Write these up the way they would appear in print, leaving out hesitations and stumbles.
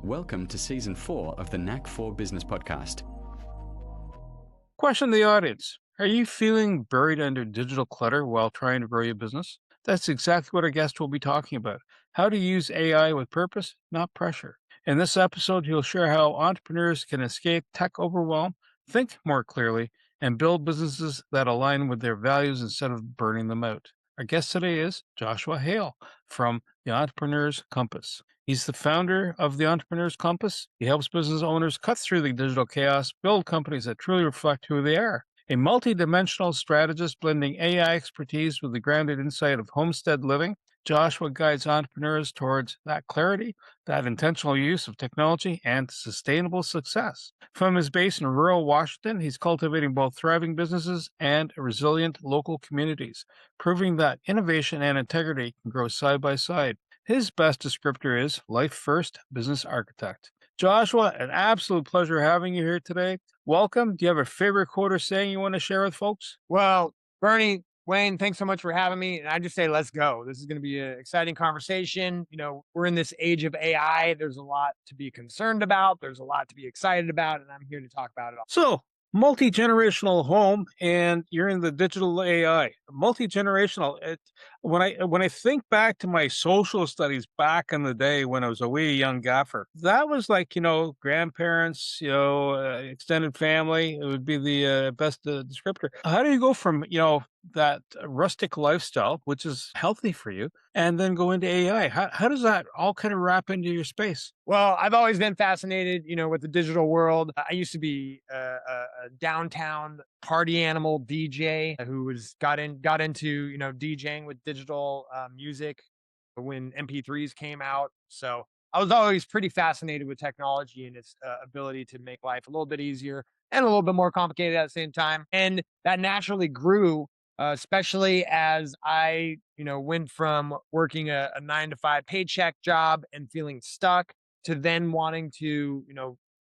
Welcome to Season 4 of the Knack for Business podcast. Question to the audience. Are you feeling buried under digital clutter while trying to grow your business? That's exactly what our guest will be talking about. How to use AI with purpose, not pressure. In this episode, he'll share how entrepreneurs can escape tech overwhelm, think more clearly, and build businesses that align with their values instead of burning them out. Our guest today is Joshua Hale from the Entrepreneur's Compass. He's the founder of the Entrepreneur's Compass. He helps business owners cut through the digital chaos, build companies that truly reflect who they are. A multidimensional strategist blending AI expertise with the grounded insight of homestead living, Joshua guides entrepreneurs towards that clarity, that intentional use of technology, and sustainable success. From his base in rural Washington, he's cultivating both thriving businesses and resilient local communities, proving that innovation and integrity can grow side by side. His best descriptor is Life First Business Architect. Joshua, an absolute pleasure having you here today. Welcome. Do you have a favorite quote or saying you want to share with folks? Well, Bernie, Wayne, thanks so much for having me. And I just say, let's go. This is going to be an exciting conversation. We're in this age of AI. There's a lot to be concerned about. There's a lot to be excited about. And I'm here to talk about it all. So, multi-generational home, and you're in the digital AI. Multi-generational. When I think back to my social studies back in the day when I was a wee young gaffer, that was like grandparents, extended family. It would be the best descriptor. How do you go from that rustic lifestyle, which is healthy for you, and then go into AI? How does that all kind of wrap into your space? Well, I've always been fascinated, with the digital world. I used to be a downtown party animal DJ who got into DJing with digital music when MP3s came out. So I was always pretty fascinated with technology and its ability to make life a little bit easier and a little bit more complicated at the same time. And that naturally grew, especially as I, went from working a 9 to 5 paycheck job and feeling stuck to then wanting to,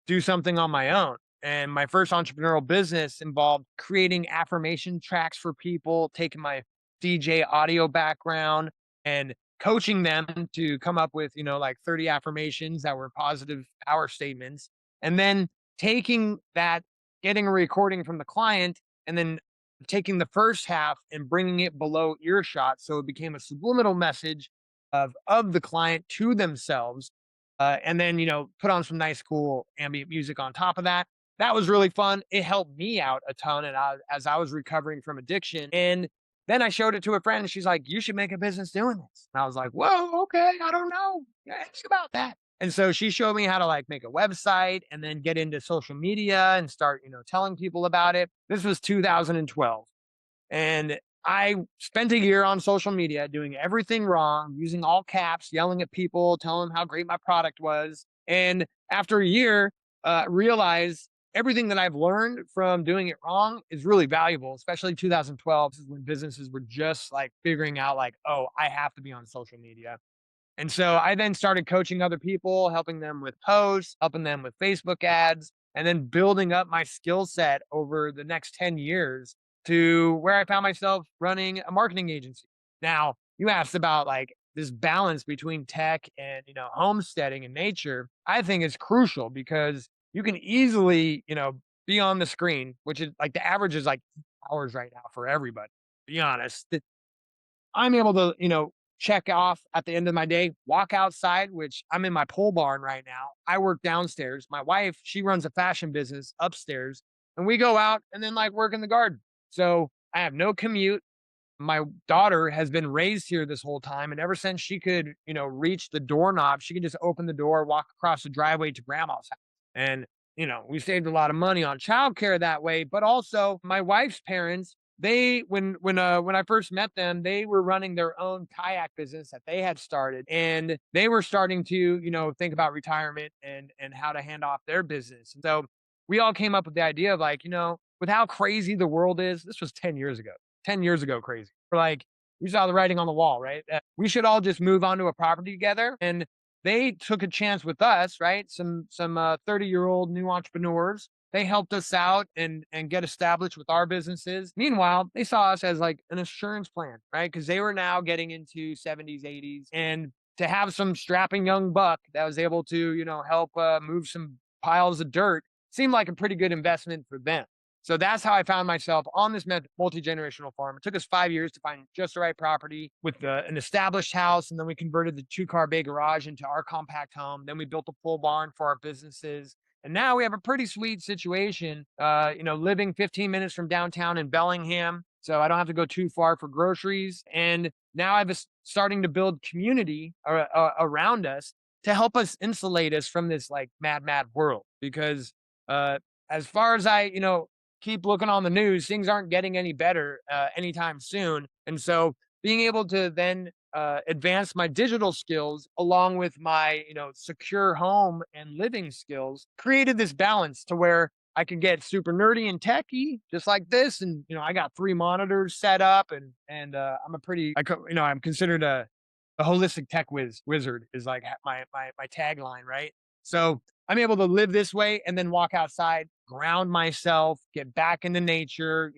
do something on my own. And my first entrepreneurial business involved creating affirmation tracks for people, taking my DJ audio background and coaching them to come up with, like 30 affirmations that were positive power statements. And then taking that, getting a recording from the client, and then taking the first half and bringing it below earshot. So it became a subliminal message of the client to themselves. And then, put on some nice, cool ambient music on top of that. That was really fun. It helped me out a ton as I was recovering from addiction. And then I showed it to a friend and she's like, you should make a business doing this. And I was like, whoa, okay, I don't know. Ask about that. And so she showed me how to like make a website and then get into social media and start, telling people about it. This was 2012. And I spent a year on social media doing everything wrong, using all caps, yelling at people, telling them how great my product was. And after a year, realized everything that I've learned from doing it wrong is really valuable, especially 2012. This is when businesses were just like figuring out like, oh, I have to be on social media. And so I then started coaching other people, helping them with posts, helping them with Facebook ads, and then building up my skill set over the next 10 years to where I found myself running a marketing agency. Now, you asked about like this balance between tech and, homesteading and nature. I think is crucial because you can easily, be on the screen, which is like the average is like hours right now for everybody. To be honest, I'm able to, check off at the end of my day, walk outside, which I'm in my pole barn right now. I work downstairs. My wife, she runs a fashion business upstairs, and we go out and then like work in the garden. So I have no commute. My daughter has been raised here this whole time. And ever since she could, reach the doorknob, she can just open the door, walk across the driveway to grandma's house. And, we saved a lot of money on childcare that way. But also my wife's parents, they when I first met them, they were running their own kayak business that they had started, and they were starting to think about retirement and how to hand off their business. And so we all came up with the idea of like, with how crazy the world is. This was 10 years ago. 10 years ago crazy. We're like, we saw the writing on the wall, right? We should all just move onto a property together. And they took a chance with us, right? Some 30-year-old new entrepreneurs. They helped us out and get established with our businesses. Meanwhile, they saw us as like an insurance plan, right? Because they were now getting into 70s, 80s. And to have some strapping young buck that was able to, help move some piles of dirt seemed like a pretty good investment for them. So that's how I found myself on this multi-generational farm. It took us 5 years to find just the right property with an established house. And then we converted the 2-car bay garage into our compact home. Then we built a full barn for our businesses. And now we have a pretty sweet situation, living 15 minutes from downtown in Bellingham. So I don't have to go too far for groceries. And now I'm starting to build community around us to help us insulate us from this like mad world. Because as far as I, keep looking on the news, things aren't getting any better anytime soon. And so being able to then advance my digital skills along with my, secure home and living skills created this balance to where I could get super nerdy and techy just like this. And, I got 3 monitors set up and I'm considered a holistic tech wizard is like my tagline, right? So I'm able to live this way and then walk outside, ground myself, get back into nature,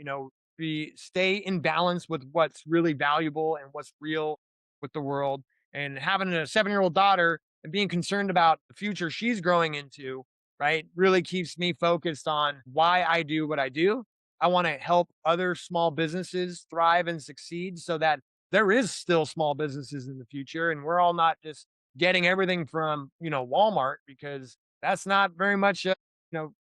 stay in balance with what's really valuable and what's real with the world. And having a 7-year-old daughter and being concerned about the future she's growing into, right, really keeps me focused on why I do what I do. I want to help other small businesses thrive and succeed so that there is still small businesses in the future. And we're all not just getting everything from, Walmart, because that's not very much,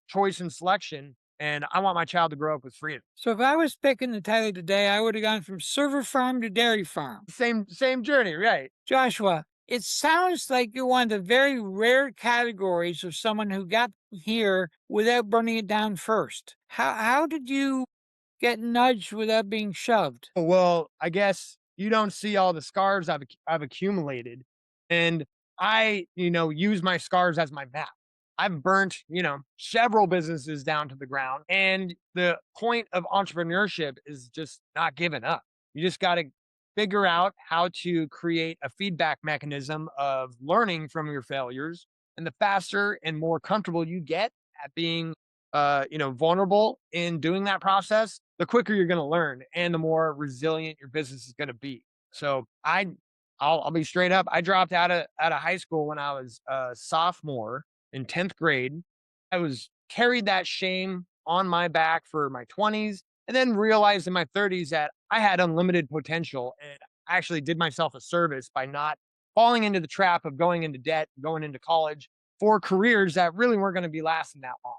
choice and selection. And I want my child to grow up with freedom. So if I was picking the title today, I would have gone from server farm to dairy farm. Same journey, right? Joshua, it sounds like you're one of the very rare categories of someone who got here without burning it down first. How did you get nudged without being shoved? Well, I guess you don't see all the scars I've accumulated, and I, use my scars as my map. I've burnt, several businesses down to the ground. And the point of entrepreneurship is just not giving up. You just got to figure out how to create a feedback mechanism of learning from your failures. And the faster and more comfortable you get at being, vulnerable in doing that process, the quicker you're going to learn and the more resilient your business is going to be. So I'll be straight up. I dropped out of high school when I was a sophomore in 10th grade. I was carried that shame on my back for my 20s and then realized in my 30s that I had unlimited potential, and I actually did myself a service by not falling into the trap of going into debt, going into college for careers that really weren't going to be lasting that long.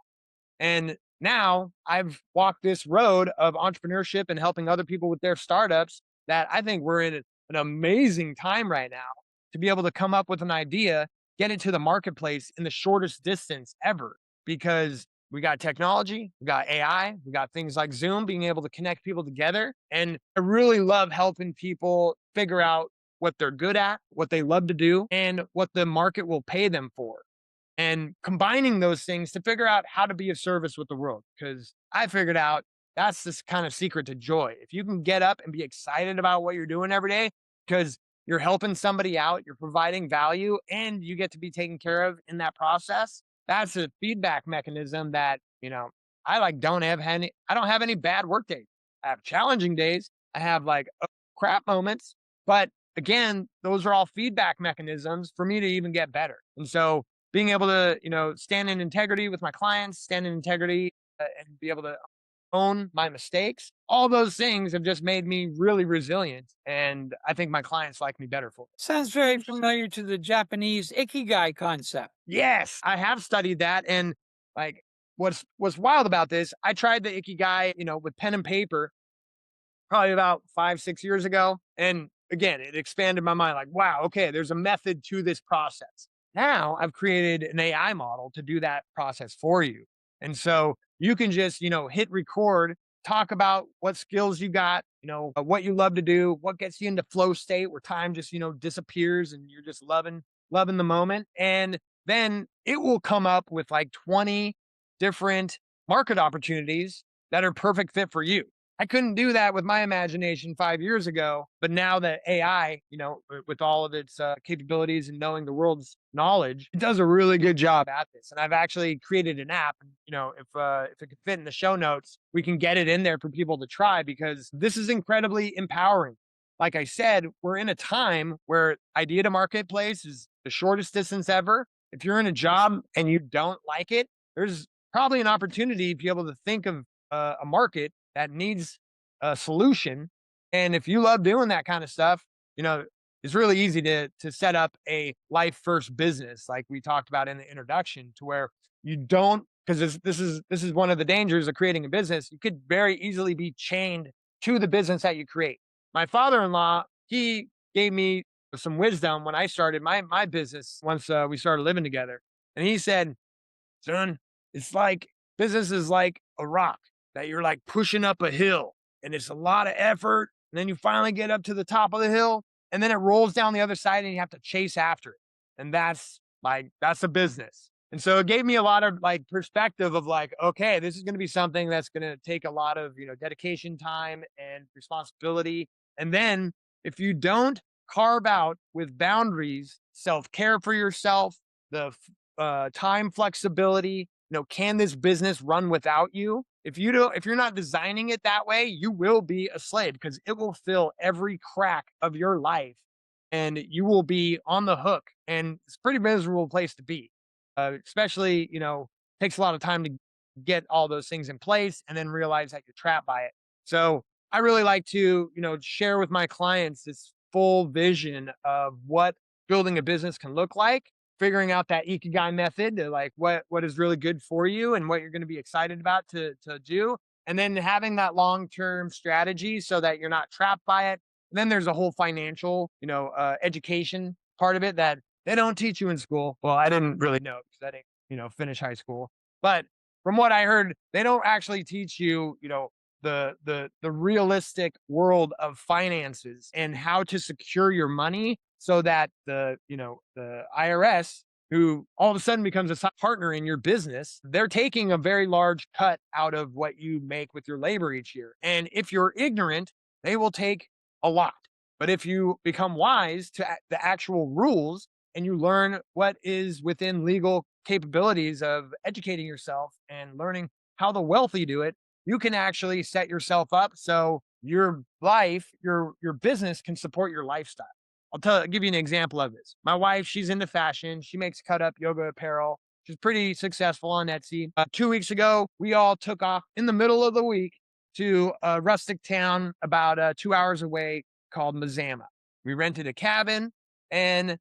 And now I've walked this road of entrepreneurship and helping other people with their startups that I think we're in an amazing time right now to be able to come up with an idea, get it to the marketplace in the shortest distance ever, because we got technology, we got AI, we got things like Zoom, being able to connect people together. And I really love helping people figure out what they're good at, what they love to do, and what the market will pay them for. And combining those things to figure out how to be of service with the world. Because I figured out that's this kind of secret to joy. If you can get up and be excited about what you're doing every day, because you're helping somebody out, you're providing value, and you get to be taken care of in that process. That's a feedback mechanism that, I don't have any bad work days. I have challenging days. I have like crap moments, but again, those are all feedback mechanisms for me to even get better. And so being able to, stand in integrity with my clients, stand in integrity and be able to own my mistakes, all those things have just made me really resilient. And I think my clients like me better for it. Sounds very familiar to the Japanese ikigai concept. Yes, I have studied that. And like, what's wild about this, I tried the ikigai, with pen and paper probably about 5-6 years ago. And again, it expanded my mind like, wow, okay, there's a method to this process. Now I've created an AI model to do that process for you. And so you can just, hit record, talk about what skills you got, what you love to do, what gets you into flow state where time just, disappears and you're just loving the moment. And then it will come up with like 20 different market opportunities that are perfect fit for you. I couldn't do that with my imagination 5 years ago, but now that AI, with all of its capabilities and knowing the world's knowledge, it does a really good job at this. And I've actually created an app. If it could fit in the show notes, we can get it in there for people to try, because this is incredibly empowering. like I said, we're in a time where idea to marketplace is the shortest distance ever. If you're in a job and you don't like it, there's probably an opportunity to be able to think of a market that needs a solution. And if you love doing that kind of stuff, you know, it's really easy to set up a life first business, like we talked about in the introduction, to where you don't, because this is one of the dangers of creating a business. You could very easily be chained to the business that you create. My father-in-law, he gave me some wisdom when I started my business once we started living together, and he said, "Son, it's like business is like a rock that you're like pushing up a hill, and it's a lot of effort. And then you finally get up to the top of the hill, and then it rolls down the other side, and you have to chase after it. And that's a business." And so it gave me a lot of like perspective of like, okay, this is going to be something that's going to take a lot of, dedication, time, and responsibility. And then if you don't carve out with boundaries, self-care for yourself, the time flexibility, can this business run without you? If you're not designing it that way, you will be a slave because it will fill every crack of your life and you will be on the hook. And it's a pretty miserable place to be. Especially, takes a lot of time to get all those things in place and then realize that you're trapped by it. So I really like to, share with my clients this full vision of what building a business can look like, figuring out that ikigai method to like what is really good for you and what you're going to be excited about to do. And then having that long-term strategy so that you're not trapped by it. And then there's a whole financial, education part of it that they don't teach you in school. Well, I didn't really know because I didn't, finish high school. But from what I heard, they don't actually teach you, the realistic world of finances and how to secure your money so that the IRS, who all of a sudden becomes a partner in your business, they're taking a very large cut out of what you make with your labor each year. And if you're ignorant, they will take a lot. But if you become wise to the actual rules and you learn what is within legal capabilities of educating yourself and learning how the wealthy do it, you can actually set yourself up so your life, your business can support your lifestyle. Give you an example of this. My wife, she's into fashion. She makes cut up yoga apparel. She's pretty successful on Etsy. 2 weeks ago, we all took off in the middle of the week to a rustic town about 2 hours away called Mazama. We rented a cabin and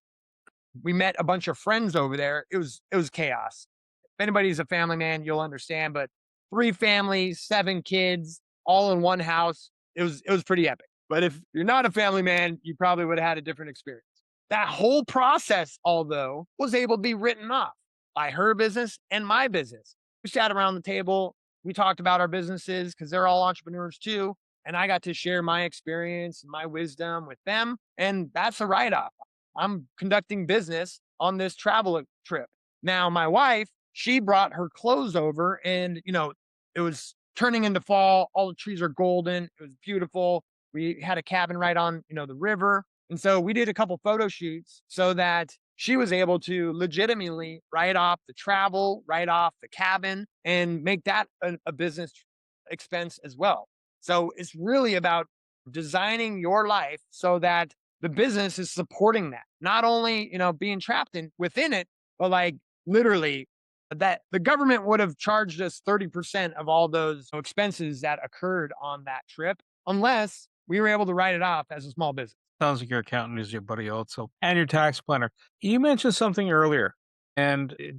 we met a bunch of friends over there. It was chaos. If anybody's a family man, you'll understand. But 3 families, 7 kids, all in one house. It was pretty epic. But if you're not a family man, you probably would have had a different experience. That whole process, although, was able to be written off by her business and my business. We sat around the table. We talked about our businesses because they're all entrepreneurs too. And I got to share my experience and my wisdom with them. And that's a write-off. I'm conducting business on this travel trip. Now, my wife, she brought her clothes over and, it was turning into fall. All the trees are golden. It was beautiful. We had a cabin right on, the river. And so we did a couple photo shoots so that she was able to legitimately write off the travel, write off the cabin, and make that a business expense as well. So it's really about designing your life so that the business is supporting that. Not only, being trapped within it, but like literally that the government would have charged us 30% of all those expenses that occurred on that trip, unless we were able to write it off as a small business. Sounds like your accountant is your buddy also, and your tax planner. You mentioned something earlier, and it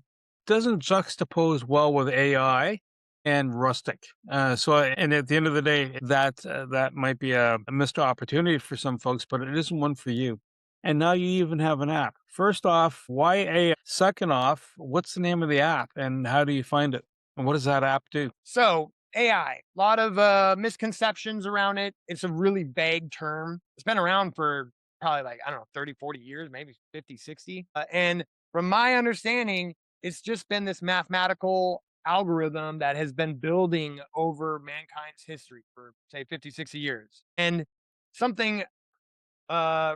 doesn't juxtapose well with AI and rustic. And at the end of the day, that might be a missed opportunity for some folks, but it isn't one for you. And now you even have an app. First off, why AI? Second off, what's the name of the app, and how do you find it? And what does that app do? So AI, a lot of misconceptions around it. It's a really vague term. It's been around for probably like, I don't know, 30, 40 years, maybe 50, 60. And from my understanding, it's just been this mathematical algorithm that has been building over mankind's history for, say, 50, 60 years. And something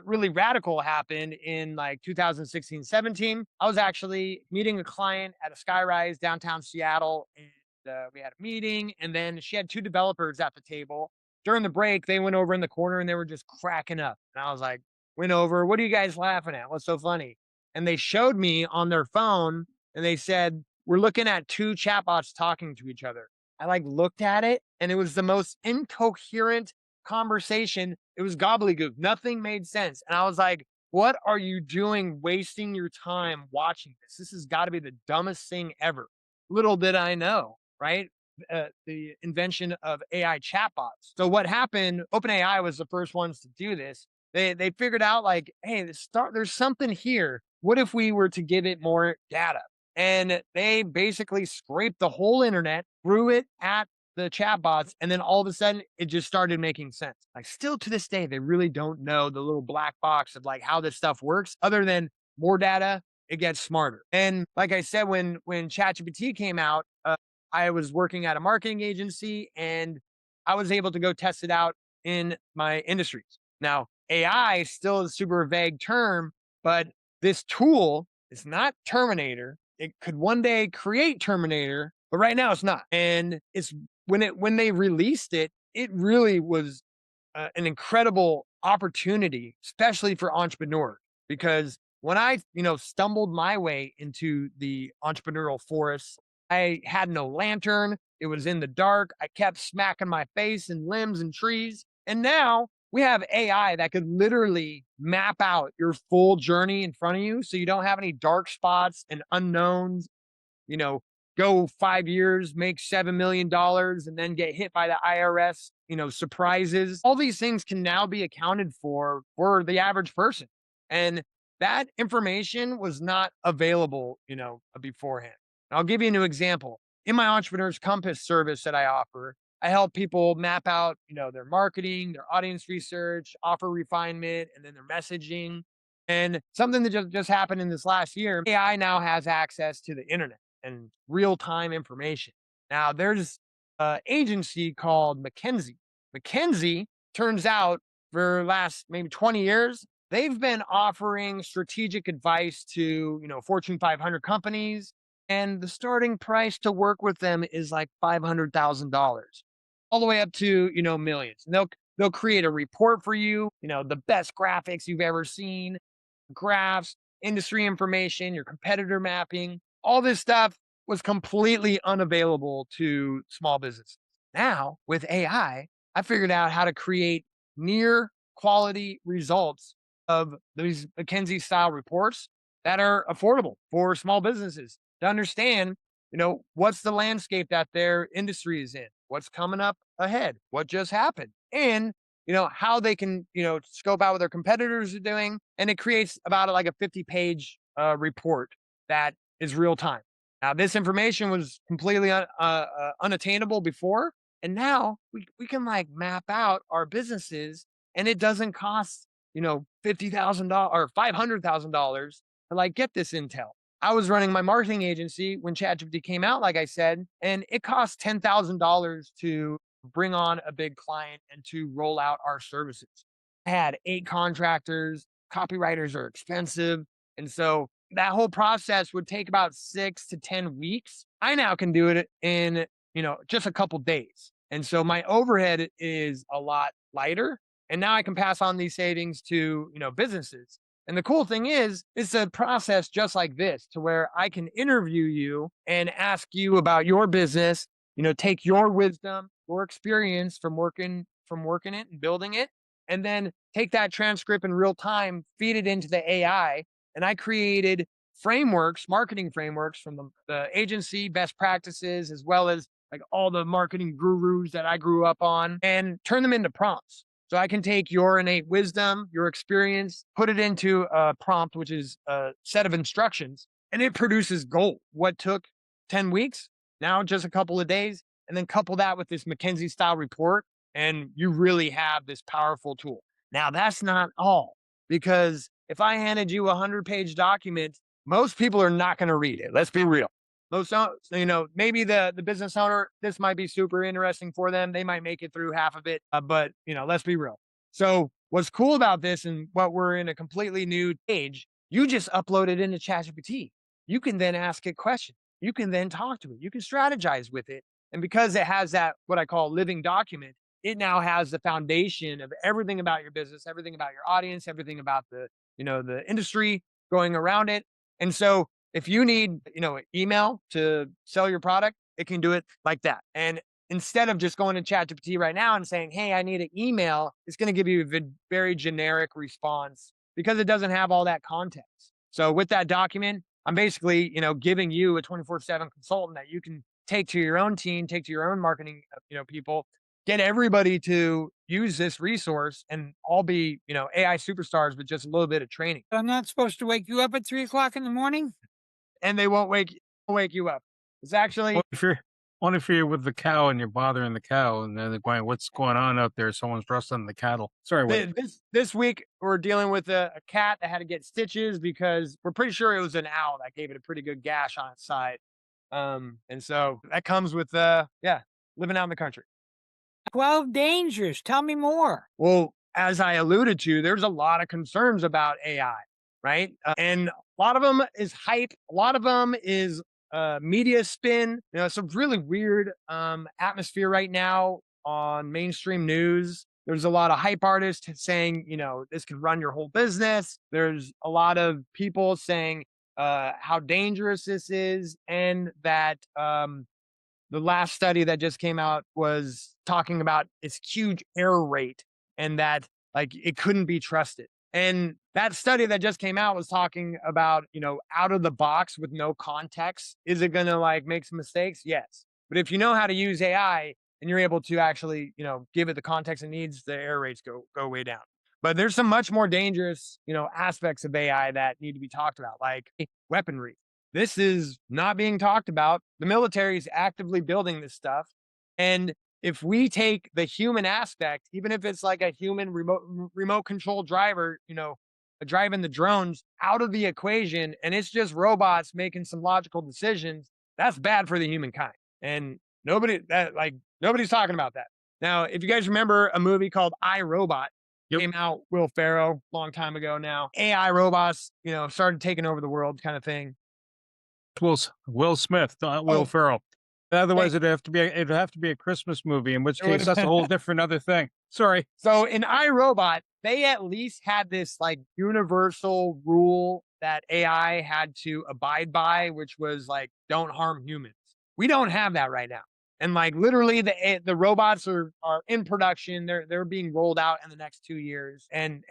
really radical happened in like 2016, 17. I was actually meeting a client at a skyrise downtown Seattle, and we had a meeting, and then she had 2 developers at the table. during the break, they went over in the corner and they were just cracking up. And I was like, went over, what are you guys laughing at? What's so funny? And they showed me on their phone and they said, we're looking at two chatbots talking to each other. I like looked at it and it was the most incoherent conversation. It was gobbledygook. Nothing made sense. And I was like, what are you doing wasting your time watching this? This has got to be the dumbest thing ever. Little did I know, right? The invention of AI chatbots. So what happened, OpenAI was the first ones to do this. They figured out like, hey, there's something here. What if we were to give it more data? And they basically scraped the whole internet, threw it at the chatbots, and then all of a sudden it just started making sense. Like still to this day, they really don't know the little black box of like how this stuff works, other than more data, it gets smarter. And like I said, when ChatGPT came out, I was working at a marketing agency and I was able to go test it out in my industries. Now, AI is still a super vague term, but this tool is not Terminator. It could one day create Terminator, but right now it's not. And it's when they released it, it really was an incredible opportunity, especially for entrepreneurs. Because when I, stumbled my way into the entrepreneurial forest, I had no lantern. It was in the dark. I kept smacking my face and limbs and trees. And now we have AI that could literally map out your full journey in front of you so you don't have any dark spots and unknowns, you know, go 5 years, make $7 million and then get hit by the IRS, surprises. All these things can now be accounted for the average person. And that information was not available, beforehand. I'll give you a new example. In my Entrepreneur's Compass service that I offer, I help people map out, their marketing, their audience research, offer refinement, and then their messaging. And something that just happened in this last year, AI now has access to the internet and real-time information. Now, there's an agency called McKinsey. McKinsey, turns out, for the last maybe 20 years, they've been offering strategic advice to, Fortune 500 companies, and the starting price to work with them is like $500,000, all the way up to, millions. And they'll create a report for you, the best graphics you've ever seen, graphs, industry information, your competitor mapping. All this stuff was completely unavailable to small businesses. Now, with AI, I figured out how to create near quality results of these McKinsey-style reports that are affordable for small businesses to understand, what's the landscape that their industry is in, what's coming up ahead, what just happened, and how they can, scope out what their competitors are doing. And it creates about like a 50-page report that is real time. Now, this information was completely unattainable before. And now we can like map out our businesses and it doesn't cost, $50,000 or $500,000 to like get this intel. I was running my marketing agency when ChatGPT came out, like I said, and it cost $10,000 to bring on a big client and to roll out our services. I had 8 contractors, copywriters are expensive. And so that whole process would take about 6 to 10 weeks. I now can do it in, just a couple days. And so my overhead is a lot lighter. And now I can pass on these savings to, businesses. And the cool thing is, it's a process just like this to where I can interview you and ask you about your business, take your wisdom, your experience from working it and building it, and then take that transcript in real time, feed it into the AI. And I created marketing frameworks from the agency, best practices, as well as like all the marketing gurus that I grew up on, and turn them into prompts. So I can take your innate wisdom, your experience, put it into a prompt, which is a set of instructions, and it produces gold. What took 10 weeks, now just a couple of days, and then couple that with this McKinsey-style report, and you really have this powerful tool. Now, that's not all, because if I handed you a 100-page document, most people are not going to read it. Let's be real. Most, maybe the business owner, this might be super interesting for them. They might make it through half of it, but let's be real. So what's cool about this and what we're in a completely new age, you just upload it into ChatGPT. You can then ask it questions. You can then talk to it. You can strategize with it. And because it has that, what I call living document, it now has the foundation of everything about your business, everything about your audience, everything about the industry going around it. And so if you need, email to sell your product, it can do it like that. And instead of just going to ChatGPT right now and saying, "Hey, I need an email," it's going to give you a very generic response because it doesn't have all that context. So with that document, I'm basically, giving you a 24/7 consultant that you can take to your own team, take to your own marketing, people, get everybody to use this resource and all be, AI superstars with just a little bit of training. I'm not supposed to wake you up at 3 o'clock in the morning? And they won't wake you up. It's actually What if you're with the cow and you're bothering the cow and they're going, "What's going on out there? Someone's rustling the cattle." Sorry, wait. this week we're dealing with a cat that had to get stitches because we're pretty sure it was an owl that gave it a pretty good gash on its side. And so that comes with living out in the country. 12 dangers. Tell me more. Well, as I alluded to, there's a lot of concerns about AI, right? And a lot of them is hype. A lot of them is media spin. It's a really weird atmosphere right now on mainstream news. There's a lot of hype artists saying, this could run your whole business. There's a lot of people saying how dangerous this is, and that the last study that just came out was talking about its huge error rate and that like it couldn't be trusted. And that study that just came out was talking about, out of the box with no context. Is it going to like make some mistakes? Yes. But if you know how to use AI and you're able to actually, give it the context it needs, the error rates go way down. But there's some much more dangerous, aspects of AI that need to be talked about, like weaponry. This is not being talked about. The military is actively building this stuff. And if we take the human aspect, even if it's like a human remote control driver, driving the drones out of the equation, and it's just robots making some logical decisions, that's bad for the humankind. And nobody's talking about that. Now, if you guys remember a movie called I, Robot, came out, Will Ferrell, long time ago now. AI robots, started taking over the world kind of thing. Will Smith, not Will Ferrell. Otherwise, it'd have to be a Christmas movie, in which case that's a whole different other thing. Sorry. So in iRobot, they at least had this like universal rule that AI had to abide by, which was like, don't harm humans. We don't have that right now. And like literally the robots are in production. They're being rolled out in the next 2 years. And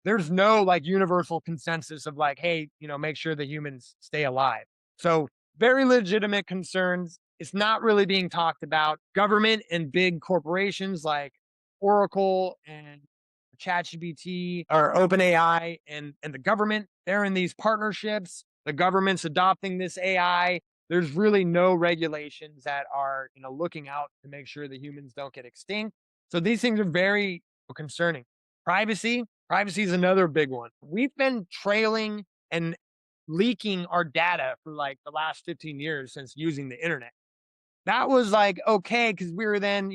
there's no like universal consensus of like, hey, make sure the humans stay alive. So very legitimate concerns. It's not really being talked about. Government and big corporations like Oracle and ChatGPT or OpenAI and the government, they're in these partnerships. The government's adopting this AI. There's really no regulations that are, looking out to make sure the humans don't get extinct. So these things are very concerning. Privacy is another big one. We've been trailing and leaking our data for like the last 15 years since using the internet. That was like, okay, because we were then,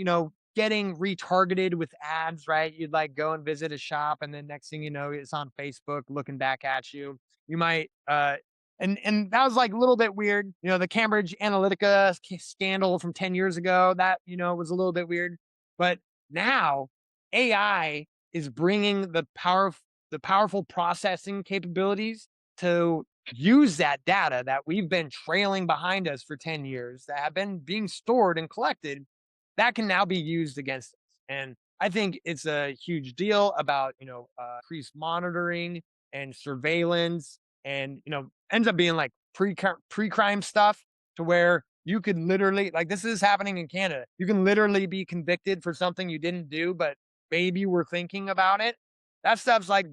getting retargeted with ads, right? You'd like go and visit a shop, and then next thing you know, it's on Facebook looking back at you. You might, and that was like a little bit weird. The Cambridge Analytica scandal from 10 years ago, that, was a little bit weird. But now AI is bringing the powerful processing capabilities to use that data that we've been trailing behind us for 10 years, that have been being stored and collected, that can now be used against us. And I think it's a huge deal about, increased monitoring and surveillance, and, ends up being like pre-crime stuff, to where you could literally, like, this is happening in Canada. You can literally be convicted for something you didn't do, but maybe we're thinking about it. That stuff's like,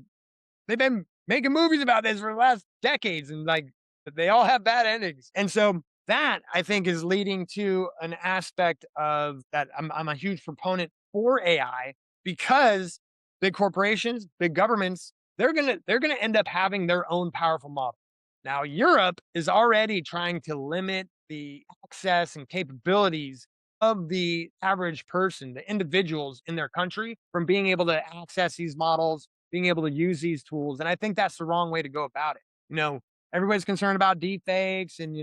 they've been making movies about this for the last decades, and like they all have bad endings. And so that, I think, is leading to an aspect of that. I'm a huge proponent for AI, because big corporations, big governments, they're gonna end up having their own powerful model. Now, Europe is already trying to limit the access and capabilities of the average person, the individuals in their country, from being able to access these models, being able to use these tools. And I think that's the wrong way to go about it. Everybody's concerned about deep fakes and,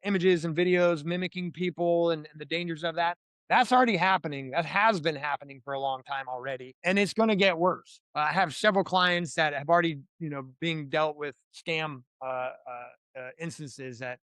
images and videos mimicking people and the dangers of that. That's already happening. That has been happening for a long time already, and it's going to get worse. I have several clients that have already, being dealt with scam instances that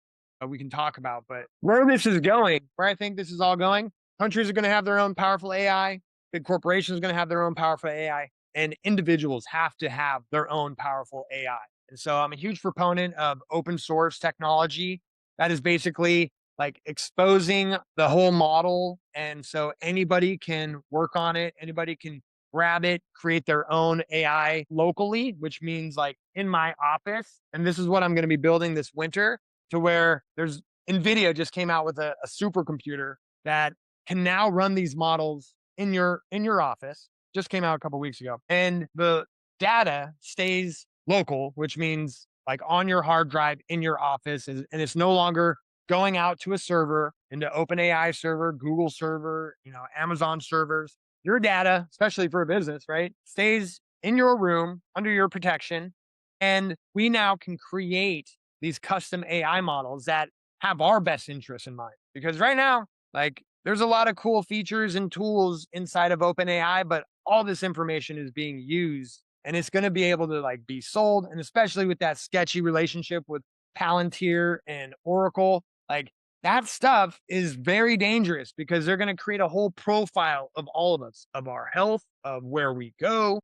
we can talk about. But where this is going, where I think this is all going, countries are going to have their own powerful AI. Big corporations are going to have their own powerful AI, and individuals have to have their own powerful AI. And so I'm a huge proponent of open source technology that is basically like exposing the whole model. And so anybody can work on it, anybody can grab it, create their own AI locally, which means like in my office. And this is what I'm going to be building this winter, to where there's NVIDIA just came out with a supercomputer that can now run these models in your office. Just came out a couple weeks ago. And the data stays local, which means like on your hard drive in your office, and it's no longer going out to a server, into OpenAI server, Google server, Amazon servers. Your data, especially for a business, right, stays in your room under your protection. And we now can create these custom AI models that have our best interests in mind. Because right now, like, there's a lot of cool features and tools inside of OpenAI, but all this information is being used and it's going to be able to like be sold. And especially with that sketchy relationship with Palantir and Oracle, like that stuff is very dangerous because they're going to create a whole profile of all of us, of our health, of where we go,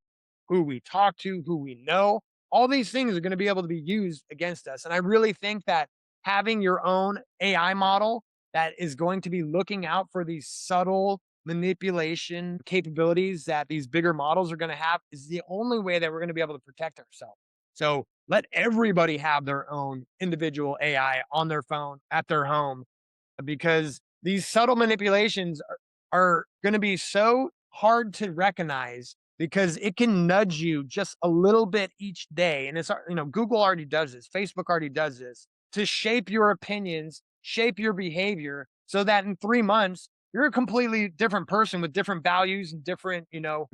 who we talk to, who we know. All these things are going to be able to be used against us. And I really think that having your own AI model that is going to be looking out for these subtle manipulation capabilities that these bigger models are going to have is the only way that we're going to be able to protect ourselves. So let everybody have their own individual AI on their phone, at their home, because these subtle manipulations are going to be so hard to recognize because it can nudge you just a little bit each day. And it's, Google already does this, Facebook already does this, to shape your opinions, shape your behavior, so that in 3 months, you're a completely different person with different values and different,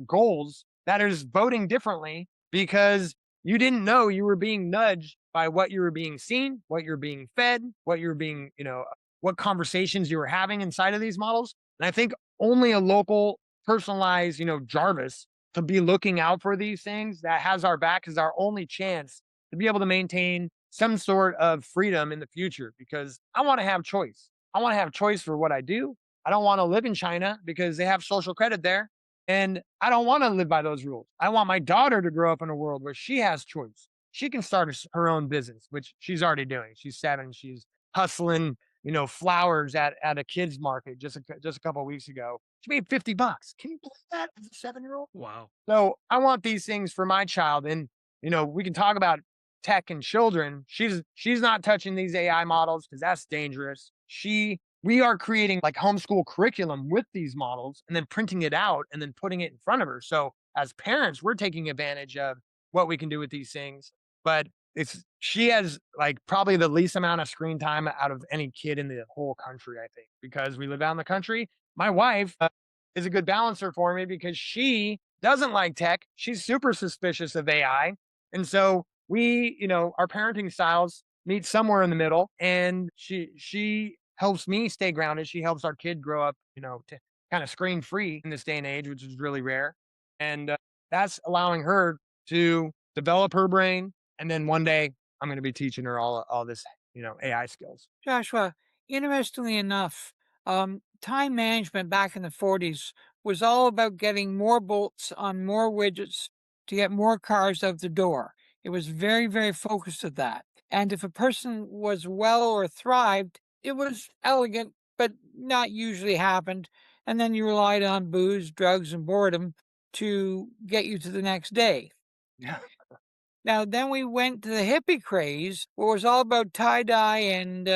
goals, that is voting differently because you didn't know you were being nudged by what you were being seen, what you're being fed, what you're being, what conversations you were having inside of these models. And I think only a local, personalized, Jarvis to be looking out for these things that has our back is our only chance to be able to maintain some sort of freedom in the future, because I want to have choice. I want to have choice for what I do. I don't want to live in China because they have social credit there. And I don't want to live by those rules. I want my daughter to grow up in a world where she has choice. She can start her own business, which she's already doing. She's 7. She's hustling, flowers at a kids market just a couple of weeks ago. She made $50. Can you believe that as a 7-year-old? Wow. So I want these things for my child. And, we can talk about tech and children. She's not touching these AI models because that's dangerous. We are creating like homeschool curriculum with these models and then printing it out and then putting it in front of her. So as parents, we're taking advantage of what we can do with these things. But she has like probably the least amount of screen time out of any kid in the whole country, I think, because we live out in the country. My wife is a good balancer for me because she doesn't like tech. She's super suspicious of AI. And so we, our parenting styles meet somewhere in the middle, and she helps me stay grounded. She helps our kid grow up, to kind of screen free in this day and age, which is really rare. And that's allowing her to develop her brain. And then one day I'm going to be teaching her all this, AI skills. Joshua, interestingly enough, time management back in the 40s was all about getting more bolts on more widgets to get more cars out the door. It was very, very focused at that. And if a person was well or thrived, it was elegant, but not usually happened. And then you relied on booze, drugs, and boredom to get you to the next day. Yeah. Now, then we went to the hippie craze, where it was all about tie-dye and,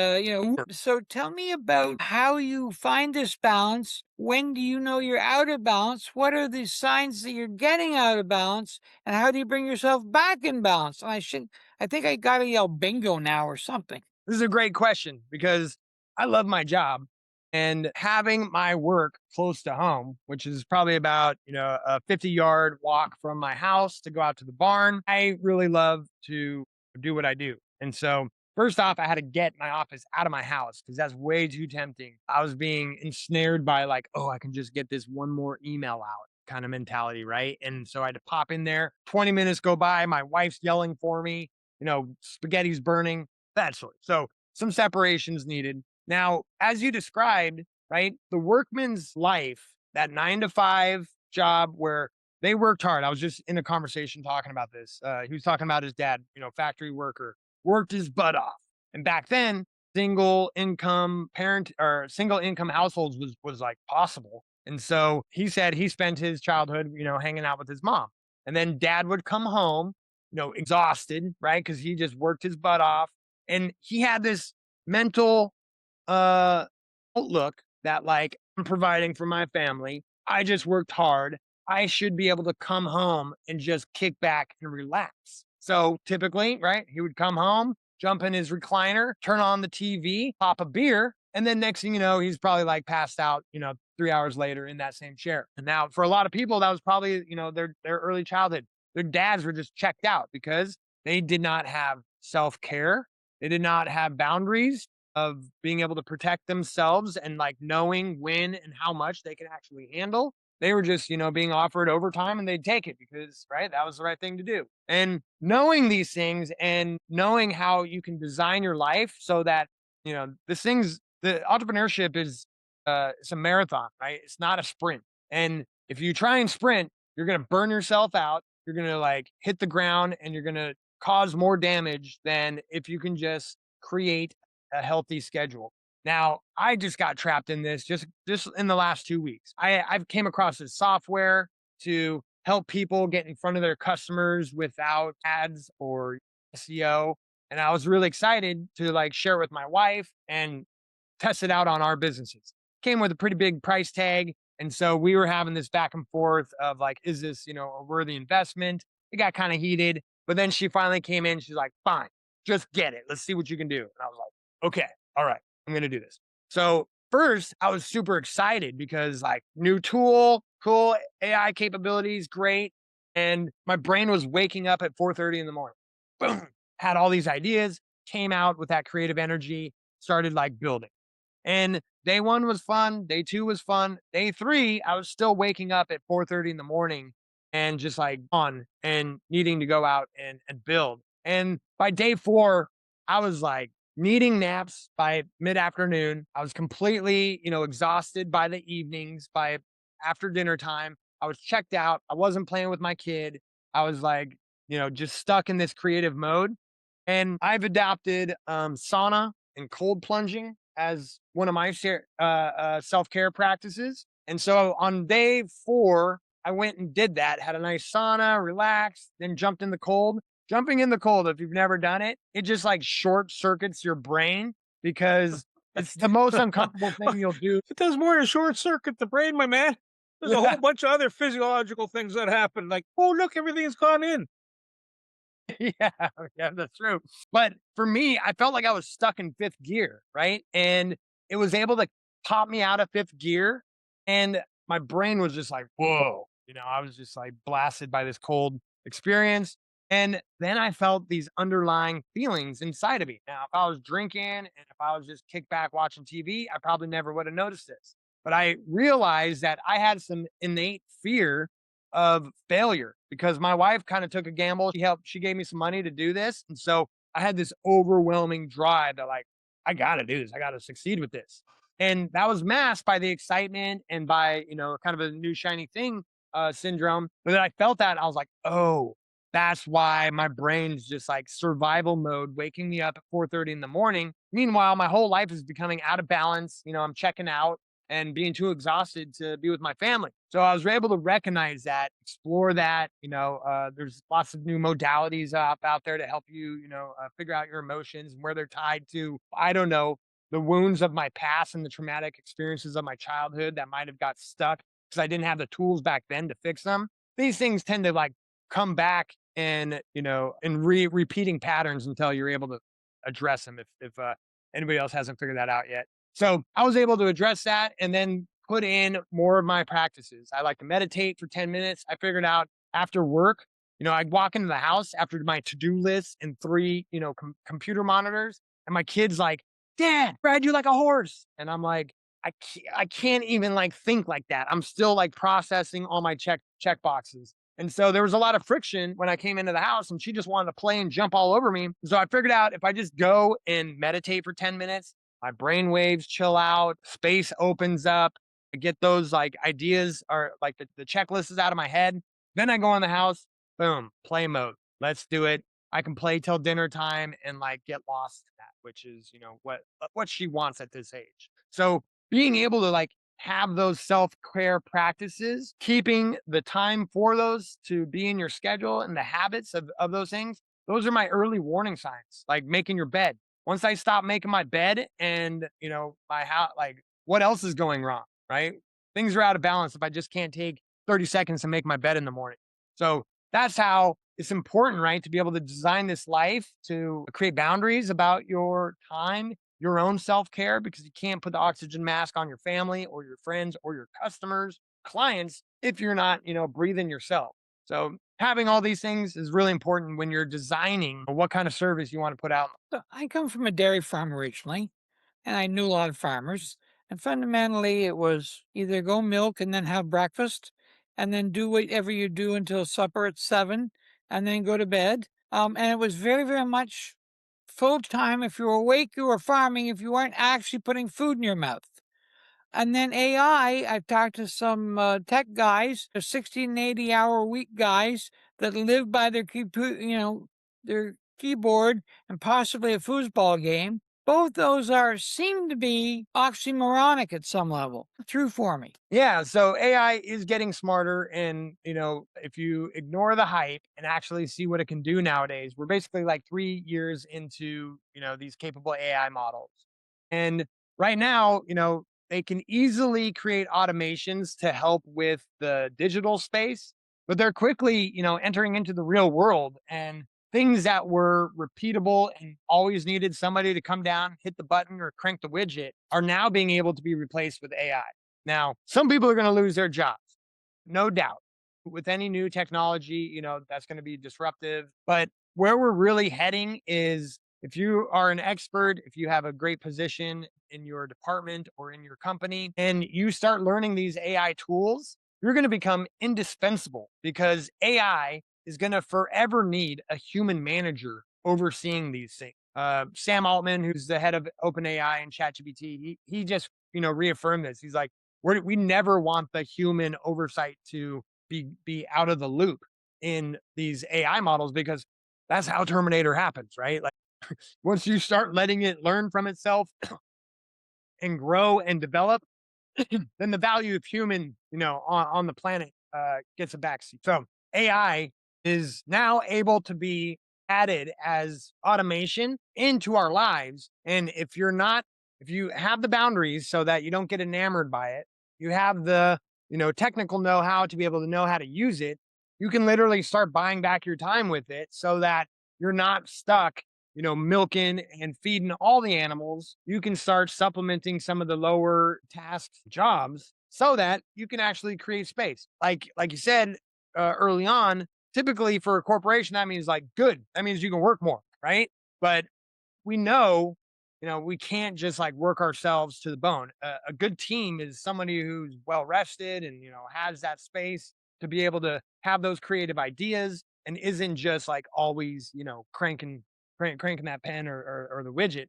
so tell me about how you find this balance. When do you know you're out of balance? What are the signs that you're getting out of balance? And how do you bring yourself back in balance? And I think I got to yell bingo now or something. This is a great question because I love my job, and having my work close to home, which is probably about, a 50-yard walk from my house to go out to the barn. I really love to do what I do. And so First off, I had to get my office out of my house because that's way too tempting. I was being ensnared by like, oh, I can just get this one more email out kind of mentality, right? And so I had to pop in there. 20 minutes go by. My wife's yelling for me, spaghetti's burning, that sort. So some separations needed. Now, as you described, right, the workman's life, that 9 to 5 job where they worked hard. I was just in a conversation talking about this. He was talking about his dad, factory worker, worked his butt off. And back then, single income households was like possible. And so he said he spent his childhood, hanging out with his mom. And then dad would come home, exhausted, right? Because he just worked his butt off. And he had this mental outlook that like, I'm providing for my family. I just worked hard. I should be able to come home and just kick back and relax. So typically, right, he would come home, jump in his recliner, turn on the TV, pop a beer, and then next thing you know, he's probably like passed out, 3 hours later in that same chair. And now for a lot of people, that was probably, their early childhood. Their dads were just checked out because they did not have self-care. They did not have boundaries of being able to protect themselves and like knowing when and how much they could actually handle. They were just, being offered overtime and they'd take it because, right, that was the right thing to do. And knowing these things and knowing how you can design your life so that, the entrepreneurship is, it's a marathon, right? It's not a sprint. And if you try and sprint, you're going to burn yourself out. You're going to like hit the ground and you're going to cause more damage than if you can just create a healthy schedule. Now, I just got trapped in this just in the last 2 weeks. I've came across this software to help people get in front of their customers without ads or SEO. And I was really excited to like share it with my wife and test it out on our businesses. Came with a pretty big price tag. And so we were having this back and forth of like, is this, a worthy investment? It got kind of heated. But then she finally came in. She's like, fine, just get it. Let's see what you can do. And I was like, okay, all right, I'm going to do this. So first, I was super excited because like new tool, cool AI capabilities, great. And my brain was waking up at 4:30 in the morning. Boom, had all these ideas, came out with that creative energy, started like building. And day 1 was fun. Day 2 was fun. Day 3, I was still waking up at 4:30 in the morning and just like on and needing to go out and build. And by day 4, I was like needing naps by mid-afternoon. I was completely, exhausted by the evenings. By after dinner time, I was checked out. I wasn't playing with my kid. I was like, just stuck in this creative mode. And I've adopted sauna and cold plunging as one of my self-care practices. And so on day 4, I went and did that, had a nice sauna, relaxed, then jumped in the cold. Jumping in the cold, if you've never done it, it just like short circuits your brain because it's the most uncomfortable thing you'll do. It does more than short circuit the brain, my man. There's a whole bunch of other physiological things that happen. Like, oh, look, everything's gone in. Yeah, that's true. But for me, I felt like I was stuck in 5th gear, right? And it was able to pop me out of 5th gear. And my brain was just like, whoa, I was just like blasted by this cold experience. And then I felt these underlying feelings inside of me. Now, if I was drinking and if I was just kicked back watching TV, I probably never would have noticed this. But I realized that I had some innate fear of failure because my wife kind of took a gamble. She gave me some money to do this. And so I had this overwhelming drive that like, I got to do this. I got to succeed with this. And that was masked by the excitement and by, kind of a new shiny thing syndrome. But then I felt that I was like, oh, that's why my brain's just like survival mode, waking me up at 4:30 in the morning. Meanwhile, my whole life is becoming out of balance. I'm checking out and being too exhausted to be with my family. So I was able to recognize that, explore that. There's lots of new modalities out there to help you, figure out your emotions and where they're tied to, I don't know, the wounds of my past and the traumatic experiences of my childhood that might have got stuck because I didn't have the tools back then to fix them. These things tend to like come back and, in repeating patterns until you're able to address them if anybody else hasn't figured that out yet. So I was able to address that and then put in more of my practices. I like to meditate for 10 minutes. I figured out after work, I'd walk into the house after my to-do list and 3, computer monitors. And my kid's like, Dad, ride you like a horse. And I'm like, I can't even like think like that. I'm still like processing all my check boxes. And so there was a lot of friction when I came into the house and she just wanted to play and jump all over me. So I figured out if I just go and meditate for 10 minutes, my brain waves chill out, space opens up. I get those like ideas or like the checklist is out of my head. Then I go in the house, boom, play mode. Let's do it. I can play till dinner time and like get lost in that, which is, what she wants at this age. So being able to like have those self-care practices, keeping the time for those to be in your schedule and the habits of those things, those are my early warning signs, like making your bed. Once I stop making my bed and, my house, like what else is going wrong, right? Things are out of balance if I just can't take 30 seconds to make my bed in the morning. So that's how it's important, right? To be able to design this life to create boundaries about your time, your own self-care, because you can't put the oxygen mask on your family or your friends or your customers, clients, if you're not, breathing yourself. So having all these things is really important when you're designing what kind of service you want to put out. So I come from a dairy farm originally, and I knew a lot of farmers. And fundamentally, it was either go milk and then have breakfast, and then do whatever you do until supper at 7, and then go to bed. And it was very, very much full time. If you were awake, you were farming. If you weren't actually putting food in your mouth. And then AI, I've talked to some tech guys, the 60 and 80-hour week guys that live by their keyboard and possibly a foosball game. Both those seem to be oxymoronic at some level. True for me. Yeah, so AI is getting smarter. And, if you ignore the hype and actually see what it can do nowadays, we're basically like 3 years into, these capable AI models. And right now, they can easily create automations to help with the digital space, but they're quickly, entering into the real world. And things that were repeatable and always needed somebody to come down, hit the button, or crank the widget are now being able to be replaced with AI. Now, some people are going to lose their jobs, no doubt. With any new technology, that's going to be disruptive. But where we're really heading is if you are an expert, if you have a great position in your department or in your company, and you start learning these AI tools, you're going to become indispensable because AI is going to forever need a human manager overseeing these things. Sam Altman, who's the head of OpenAI and ChatGPT, he just reaffirmed this. He's like, we never want the human oversight to be out of the loop in these AI models because that's how Terminator happens, right? Like once you start letting it learn from itself and grow and develop, then the value of human, on the planet gets a backseat. So AI is now able to be added as automation into our lives. And if you have the boundaries so that you don't get enamored by it, you have the, technical know-how to be able to know how to use it, you can literally start buying back your time with it so that you're not stuck milking and feeding all the animals. You can start supplementing some of the lower task jobs so that you can actually create space. Like you said early on, typically for a corporation, that means like good. That means you can work more, right? But we know, we can't just like work ourselves to the bone. A good team is somebody who's well rested and, has that space to be able to have those creative ideas and isn't just like always, cranking that pen or the widget.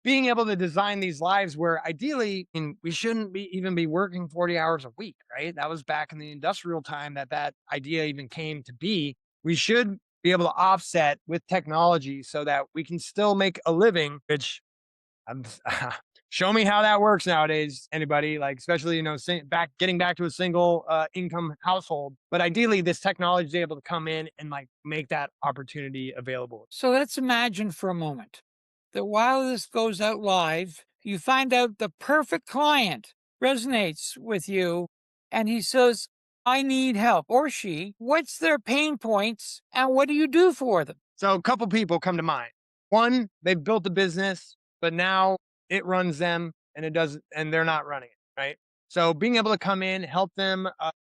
Being able to design these lives where ideally, and we shouldn't even be working 40 hours a week, right? That was back in the industrial time that idea even came to be. We should be able to offset with technology so that we can still make a living, which I'm show me how that works nowadays. Anybody, like, especially, getting back to a single income household. But ideally, this technology is able to come in and like make that opportunity available. So let's imagine for a moment that while this goes out live, you find out the perfect client resonates with you and he says, I need help, or she. What's their pain points and what do you do for them? So a couple people come to mind. One, they've built a business, but now it runs them and they're not running it, right? So being able to come in, help them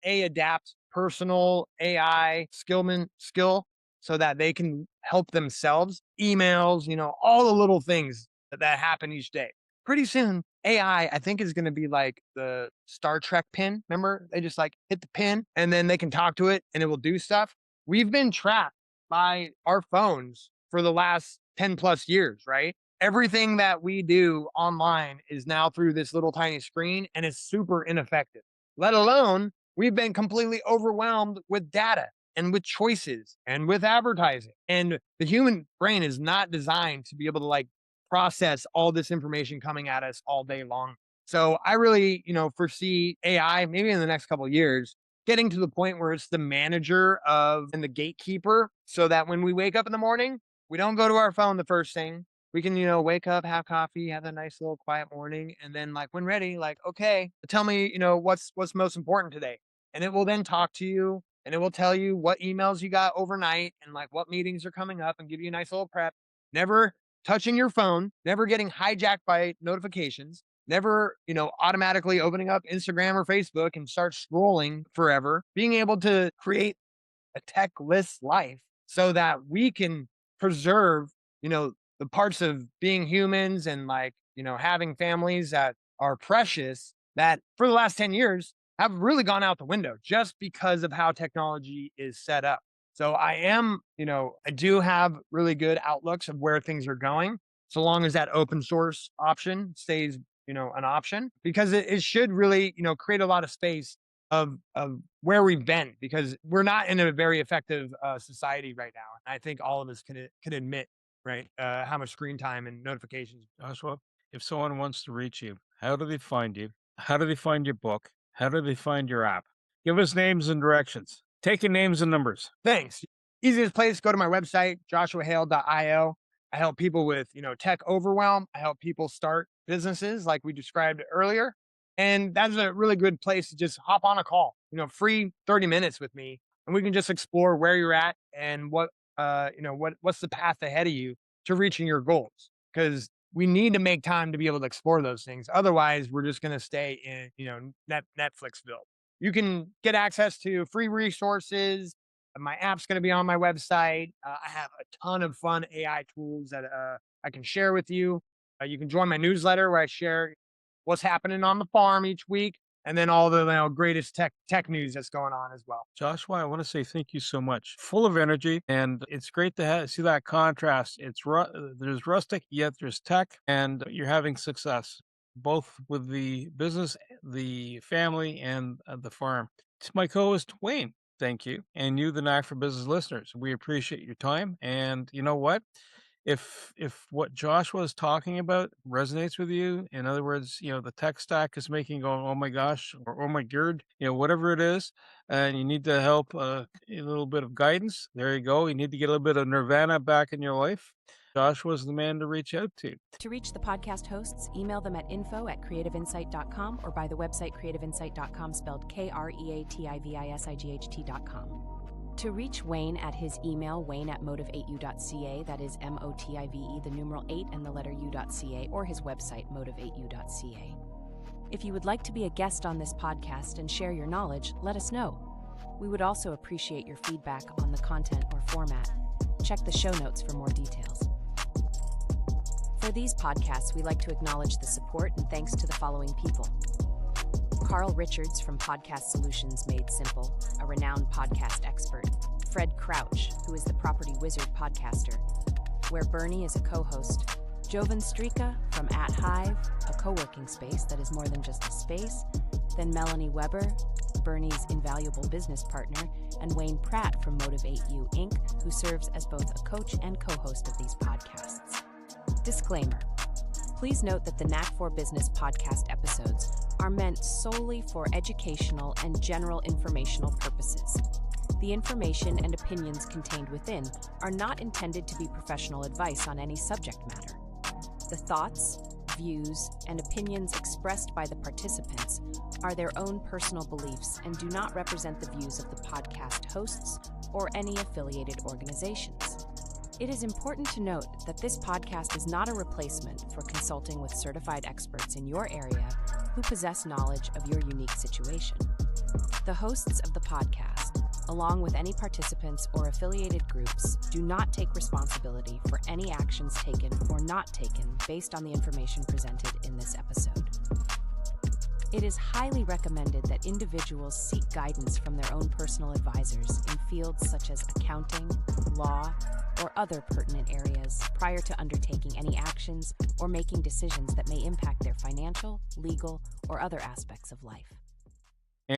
adapt personal AI skill so that they can help themselves, emails, all the little things that happen each day. Pretty soon, AI, I think, is going to be like the Star Trek pin. Remember, they just like hit the pin and then they can talk to it and it will do stuff. We've been trapped by our phones for the last 10 plus years, right? Everything that we do online is now through this little tiny screen and it's super ineffective. Let alone, we've been completely overwhelmed with data and with choices and with advertising. And the human brain is not designed to be able to like process all this information coming at us all day long. So I really, foresee AI maybe in the next couple of years getting to the point where it's the manager of and the gatekeeper, so that when we wake up in the morning, we don't go to our phone the first thing. We can, wake up, have coffee, have a nice little quiet morning, and then like when ready, like, okay, tell me, what's most important today. And it will then talk to you and it will tell you what emails you got overnight and like what meetings are coming up and give you a nice little prep. Never touching your phone, never getting hijacked by notifications, never, automatically opening up Instagram or Facebook and start scrolling forever, being able to create a tech-less life so that we can preserve, the parts of being humans and like, having families that are precious that for the last 10 years have really gone out the window just because of how technology is set up. So I do have really good outlooks of where things are going, so long as that open source option stays, an option, because it should really, create a lot of space of where we've been, because we're not in a very effective society right now. And I think all of us can admit, right, how much screen time and notifications. Joshua, if someone wants to reach you, how do they find you? How do they find your book? How do they find your app? Give us names and directions. Taking names and numbers. Thanks. Easiest place, go to my website, joshuahale.io. I help people with, tech overwhelm. I help people start businesses like we described earlier. And that's a really good place to just hop on a call, free 30 minutes with me. And we can just explore where you're at and what's the path ahead of you to reaching your goals. Because we need to make time to be able to explore those things. Otherwise, we're just going to stay in, Netflixville. You can get access to free resources. My app's going to be on my website. I have a ton of fun AI tools that I can share with you. You can join my newsletter where I share what's happening on the farm each week, and then all the greatest tech news that's going on as well. Joshua, I want to say thank you so much. Full of energy, and it's great to see that contrast. There's rustic, yet there's tech, and you're having success, both with the business, the family, and the farm. To my co-host, Wayne, thank you. And you, the Knack for Business listeners, we appreciate your time. And you know what? If what Joshua is talking about resonates with you, in other words, the tech stack is making you go, oh my gosh, or oh my god, whatever it is, and you need to help a little bit of guidance, there you go. You need to get a little bit of nirvana back in your life. Joshua's the man to reach out to. To reach the podcast hosts, email them at info@creativeinsight.com or by the website creativeinsight.com, spelled KREATIVISIGHT.com. To reach Wayne at his email, wayne@motive8u.ca, that is MOTIVE, the numeral 8 and the letter u.ca, or his website, motive8u.ca. If you would like to be a guest on this podcast and share your knowledge, let us know. We would also appreciate your feedback on the content or format. Check the show notes for more details. For these podcasts, we like to acknowledge the support and thanks to the following people. Carl Richards from Podcast Solutions Made Simple, a renowned podcast expert. Fred Crouch, who is the Property Wizard podcaster, where Bernie is a co-host. Jovan Strika from At Hive, a co-working space that is more than just a space. Then Melanie Weber, Bernie's invaluable business partner, and Wayne Pratt from Motive8U Inc., who serves as both a coach and co-host of these podcasts. Disclaimer. Please note that the Knack for Business podcast episodes are meant solely for educational and general informational purposes. The information and opinions contained within are not intended to be professional advice on any subject matter. The thoughts, views, and opinions expressed by the participants are their own personal beliefs and do not represent the views of the podcast hosts or any affiliated organizations. It is important to note that this podcast is not a replacement for consulting with certified experts in your area who possess knowledge of your unique situation. The hosts of the podcast, along with any participants or affiliated groups, do not take responsibility for any actions taken or not taken based on the information presented in this episode. It is highly recommended that individuals seek guidance from their own personal advisors in fields such as accounting, law, or other pertinent areas prior to undertaking any actions or making decisions that may impact their financial, legal, or other aspects of life.